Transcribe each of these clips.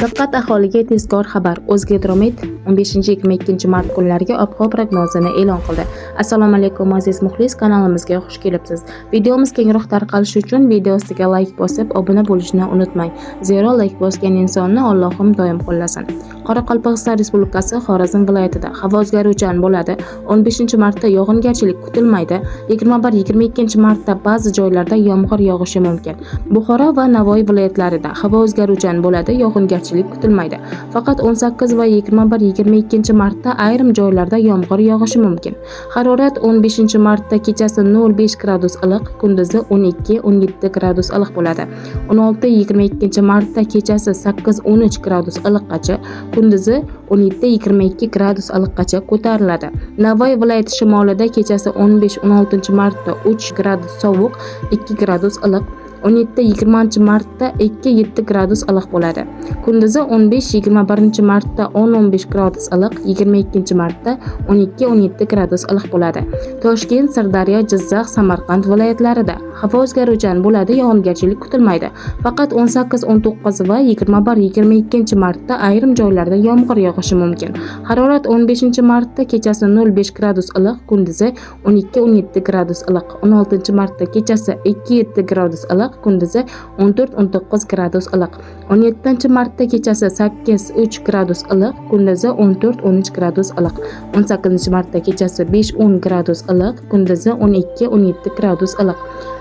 Diqqat aholiga tezkor xabar. O'zgidromet 15-22 mart kunlariga ob-havo prognozini e'lon qildi. Assalomu alaykum aziz muxlis, kanalimizga xush kelibsiz. Videomiz kengroq tarqalishi uchun video ostiga like bosib, obuna bo'lishni unutmang. Zero like bosgan insonni Allohim doim qo'llasin. Qoraqalpog'iston Respublikasi Xorazm viloyatida havo o'zgaruvchan bo'ladi. 15-martda yog'ingarchilik kutilmaydi. 21-22-martda ba'zi joylarda yomg'ir yog'ishi mumkin. Buxoro va Navoiy viloyatlarida havo o'zgaruvchan bo'ladi. Yog'ingarchilik kutilmaydi. Faqat 18 va 21-22-martda ayrim joylarda yomg'ir yog'ishi mumkin. Harorat 15-martda kechasi 0,5 gradus iliq, kunduzi 12-17 gradus iliq bo'ladi. 16-22-martda kechasi 8-13 gradus iliqqacha, kunduzi 17-22 gradus iliqqacha ko'tariladi. Navoiy viloyati shimolida kechasi 15-16-martda 3 gradus sovuq, 2 gradus iliq, 17-20-martda 2-7 gradus iliq bo'ladi. Kunduzi 15-21-martda 10-15 gradus iliq, 22-martda 12-17 gradus iliq bo'ladi. Toshkent, Sirdaryo, Jizzax, Samarqand viloyatlarida havo o'zgaruvchan bo'ladi, yog'ingarchilik kutilmaydi. Faqat 18-19 va 21-22-martda ayrim joylarda yomg'ir yog'ishi mumkin. Harorat 15-martda kechasi 0,5 gradus iliq, kunduzi 12-17 gradus iliq, 16-martda kechasi 2-7 gradus iliq, kunduzi 14-19 gradus iliq. 17-martda kechasi 8-3 gradus iliq, kunduzi 14-13 gradus iliq. 18-martda kechasi 5-10 gradus iliq, kunduzi 12-17 gradus iliq.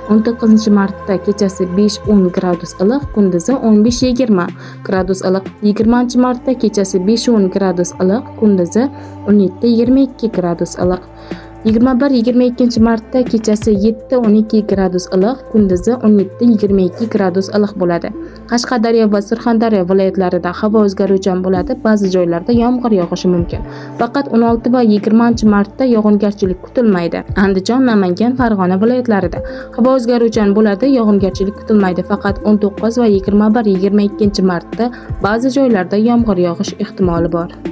19-martda kechasi 5-10 gradus iliq, kunduzi 15-20 gradus iliq. 20-martda kechasi 5-10 gradus iliq, kunduzi 17-22 gradus iliq. 21-22-martda kechasi 7-12 gradus iliq, kunduzi 17-22 gradus iliq bo'ladi. Qashqadaryo va Surxondaryo viloyatlarida havo o'zgaruvchan bo'ladi, ba'zi joylarda yomg'ir yog'ishi mumkin. Faqat 16 va 20-martda yog'ingarchilik kutilmaydi. Andijon, Namangan, Farg'ona viloyatlarida havo o'zgaruvchan bo'ladi, yog'ingarchilik kutilmaydi. Faqat 19 va 21-22-martda ba'zi joylarda yomg'ir yog'ish ehtimoli bor.